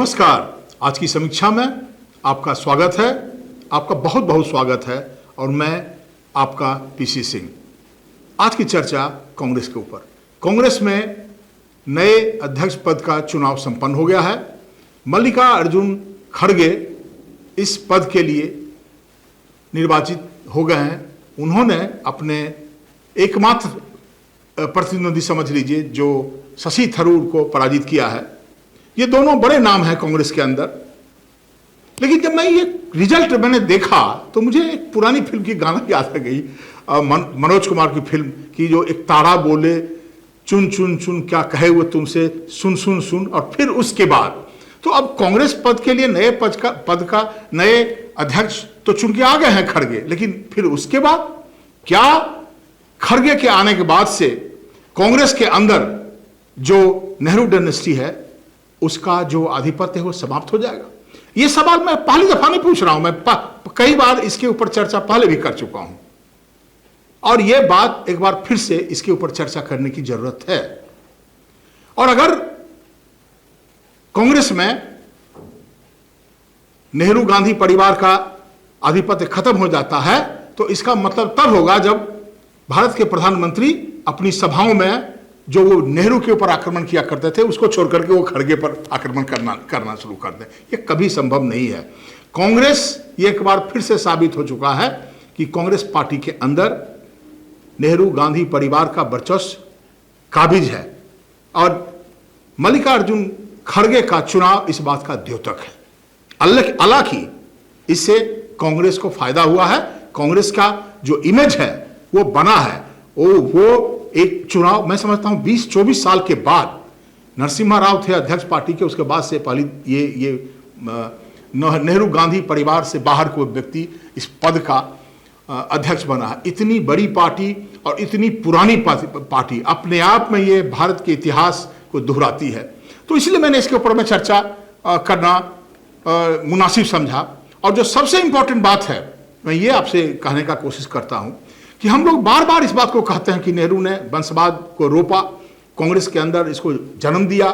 नमस्कार। आज की समीक्षा में आपका स्वागत है, आपका बहुत बहुत स्वागत है और मैं आपका पीसी सिंह। आज की चर्चा कांग्रेस के ऊपर। कांग्रेस में नए अध्यक्ष पद का चुनाव संपन्न हो गया है। मल्लिकार्जुन खड़गे इस पद के लिए निर्वाचित हो गए हैं। उन्होंने अपने एकमात्र प्रतिद्वंदी समझ लीजिए जो शशि थरूर को पराजित किया है। ये दोनों बड़े नाम हैं कांग्रेस के अंदर। लेकिन जब मैं ये रिजल्ट मैंने देखा तो मुझे एक पुरानी फिल्म की गाना याद आ गई, मनोज कुमार की फिल्म की, जो एक तारा बोले चुन चुन चुन क्या कहे वो तुमसे सुन सुन सुन। और फिर उसके बाद तो अब कांग्रेस पद के लिए नए पद का नए अध्यक्ष तो चुन के आ गए हैं खड़गे, लेकिन फिर उसके बाद क्या खड़गे के आने के बाद से कांग्रेस के अंदर जो नेहरू डायनेस्टी है उसका जो आधिपत्य है वो समाप्त हो जाएगा? ये सवाल मैं पहली दफा नहीं पूछ रहा हूं, मैं कई बार इसके ऊपर चर्चा पहले भी कर चुका हूं और यह बात एक बार फिर से इसके ऊपर चर्चा करने की जरूरत है। और अगर कांग्रेस में नेहरू गांधी परिवार का आधिपत्य खत्म हो जाता है तो इसका मतलब तब होगा जब भारत के प्रधानमंत्री अपनी सभाओं में जो वो नेहरू के ऊपर आक्रमण किया करते थे उसको छोड़ करके वो खड़गे पर आक्रमण करना शुरू कर दें। ये कभी संभव नहीं है। कांग्रेस ये एक बार फिर से साबित हो चुका है कि कांग्रेस पार्टी के अंदर नेहरू गांधी परिवार का वर्चस्व काबिज है और मल्लिकार्जुन खड़गे का चुनाव इस बात का द्योतक है। हालांकि इससे कांग्रेस को फायदा हुआ है, कांग्रेस का जो इमेज है वो बना है। वो एक चुनाव मैं समझता हूं 20-24 साल के बाद, नरसिम्हा राव थे अध्यक्ष पार्टी के, उसके बाद से पहली ये नेहरू गांधी परिवार से बाहर कोई व्यक्ति इस पद का अध्यक्ष बना है। इतनी बड़ी पार्टी और इतनी पुरानी पार्टी अपने आप में ये भारत के इतिहास को दोहराती है। तो इसलिए मैंने इसके ऊपर में चर्चा करना मुनासिब समझा। और जो सबसे इंपॉर्टेंट बात है मैं ये आपसे कहने का कोशिश करता हूं कि हम लोग बार बार इस बात को कहते हैं कि नेहरू ने वंशवाद को रोपा, कांग्रेस के अंदर इसको जन्म दिया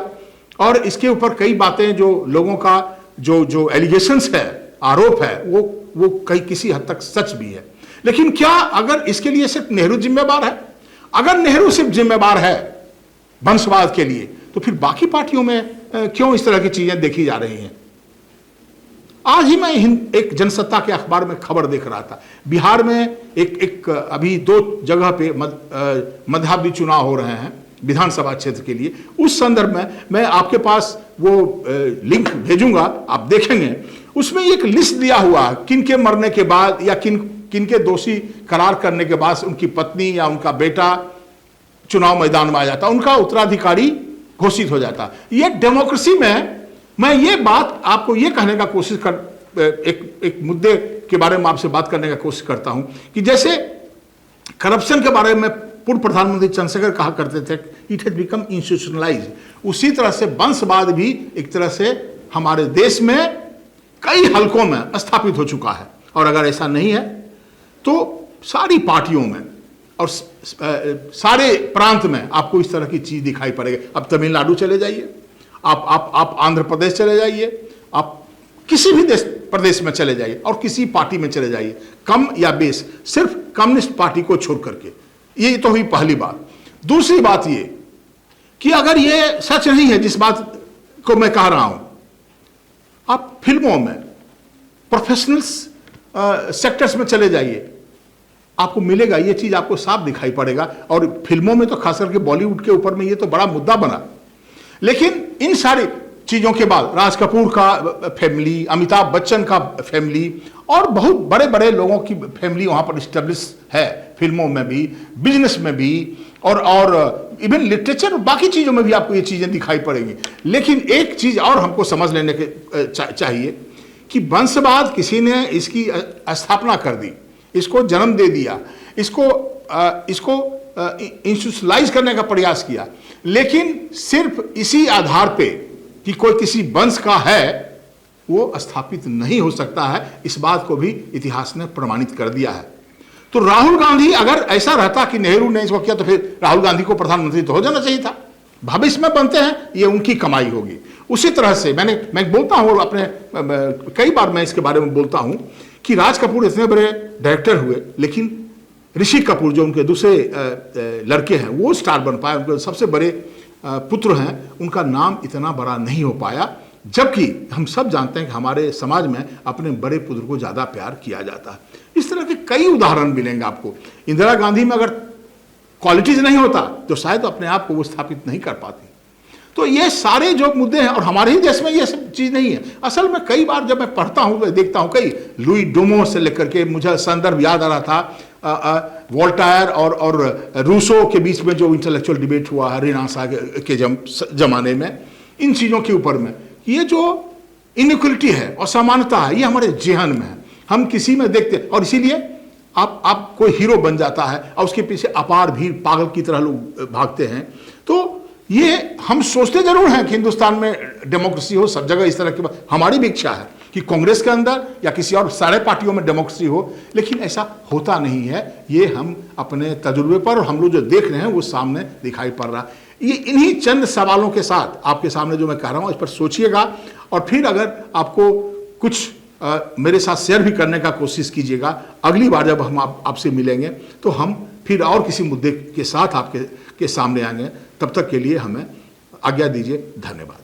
और इसके ऊपर कई बातें जो लोगों का जो एलिगेशंस है, आरोप है, वो कई किसी हद तक सच भी है। लेकिन क्या अगर इसके लिए सिर्फ नेहरू जिम्मेवार है? अगर नेहरू सिर्फ जिम्मेवार है वंशवाद के लिए तो फिर बाकी पार्टियों में क्यों इस तरह की चीजें देखी जा रही हैं? आज ही मैं एक जनसत्ता के अखबार में खबर देख रहा था, बिहार में एक अभी 2 जगह पे मध्यावधि चुनाव हो रहे हैं विधानसभा क्षेत्र के लिए। उस संदर्भ में मैं आपके पास वो लिंक भेजूंगा, आप देखेंगे। उसमें एक लिस्ट दिया हुआ है किन के मरने के बाद या किन के दोषी करार करने के बाद उनकी पत्नी या उनका बेटा चुनाव मैदान में आ जाता, उनका उत्तराधिकारी घोषित हो जाता। ये डेमोक्रेसी में मैं ये बात आपको ये कहने का कोशिश एक मुद्दे के बारे में आपसे बात करने का कोशिश करता हूं कि जैसे करप्शन के बारे में पूर्व प्रधानमंत्री चंद्रशेखर कहा करते थे इट हैज बिकम इंस्टीट्यूशनलाइज्ड, उसी तरह से वंशवाद भी एक तरह से हमारे देश में कई हलकों में स्थापित हो चुका है। और अगर ऐसा नहीं है तो सारी पार्टियों में और सारे प्रांत में आपको इस तरह की चीज दिखाई पड़ेगी। अब तमिलनाडु चले जाइए, आप आंध्र प्रदेश चले जाइए, आप किसी भी प्रदेश में चले जाइए और किसी पार्टी में चले जाइए, कम या बेस, सिर्फ कम्युनिस्ट पार्टी को छोड़ करके। ये तो हुई पहली बात। दूसरी बात ये कि अगर ये सच नहीं है जिस बात को मैं कह रहा हूं, आप फिल्मों में प्रोफेशनल्स सेक्टर्स में चले जाइए, आपको मिलेगा ये चीज, आपको साफ दिखाई पड़ेगा। और फिल्मों में तो खास करके बॉलीवुड के ऊपर में ये तो बड़ा मुद्दा बना। लेकिन इन सारी चीजों के बाद राज कपूर का फैमिली, अमिताभ बच्चन का फैमिली और बहुत बड़े बड़े लोगों की फैमिली वहां पर स्टेब्लिश है, फिल्मों में भी, बिजनेस में भी और इवन लिटरेचर और बाकी चीजों में भी आपको ये चीजें दिखाई पड़ेगी। लेकिन एक चीज और हमको समझ लेने के चाहिए कि वंशवाद किसी ने इसकी स्थापना कर दी, इसको जन्म दे दिया, इसको इंस्टीट्यूशनलाइज करने का प्रयास किया, लेकिन सिर्फ इसी आधार पे कि कोई किसी वंश का है वो स्थापित नहीं हो सकता है। इस बात को भी इतिहास ने प्रमाणित कर दिया है। तो राहुल गांधी, अगर ऐसा रहता कि नेहरू ने इसको किया तो फिर राहुल गांधी को प्रधानमंत्री तो हो जाना चाहिए था। भविष्य में बनते हैं ये उनकी कमाई होगी। उसी तरह से मैं बोलता हूँ अपने, कई बार मैं इसके बारे में बोलता हूँ कि राज कपूर इतने बड़े डायरेक्टर हुए, लेकिन ऋषि कपूर जो उनके दूसरे लड़के हैं वो स्टार बन पाए, उनके सबसे बड़े पुत्र हैं, उनका नाम इतना बड़ा नहीं हो पाया। जबकि हम सब जानते हैं कि हमारे समाज में अपने बड़े पुत्र को ज़्यादा प्यार किया जाता है। इस तरह के कई उदाहरण मिलेंगे आपको। इंदिरा गांधी में अगर क्वालिटीज नहीं होता तो शायद अपने आप को वो स्थापित नहीं कर पाती। तो ये सारे जो मुद्दे हैं, और हमारे ही देश में ये सब चीज़ नहीं है। असल में कई बार जब मैं पढ़ता हूँ तो देखता हूँ, कई लुई डोमो से लेकर के मुझे संदर्भ याद आ रहा था, वोल्टायर और रूसो के बीच में जो इंटेलेक्चुअल डिबेट हुआ है रेनेसां के जमाने में, इन चीज़ों के ऊपर में ये जो इनइक्वलिटी है और समानता है ये हमारे जेहन में है, हम किसी में देखते हैं। और इसीलिए आप कोई हीरो बन जाता है और उसके पीछे अपार भीड़ पागल की तरह लोग भागते हैं। तो ये हम सोचते जरूर हैं कि हिंदुस्तान में डेमोक्रेसी हो, सब जगह इस तरह की बात, हमारी भी इच्छा है कि कांग्रेस के अंदर या किसी और सारे पार्टियों में डेमोक्रेसी हो, लेकिन ऐसा होता नहीं है। ये हम अपने तजुर्बे पर और हम लोग जो देख रहे हैं वो सामने दिखाई पड़ रहा है। ये इन्हीं चंद सवालों के साथ आपके सामने जो मैं कह रहा हूँ इस पर सोचिएगा, और फिर अगर आपको कुछ मेरे साथ शेयर भी करने का कोशिश कीजिएगा। अगली बार जब हम आपसे मिलेंगे तो हम फिर और किसी मुद्दे के साथ आपके सामने आएंगे। तब तक के लिए हमें आज्ञा दीजिए। धन्यवाद।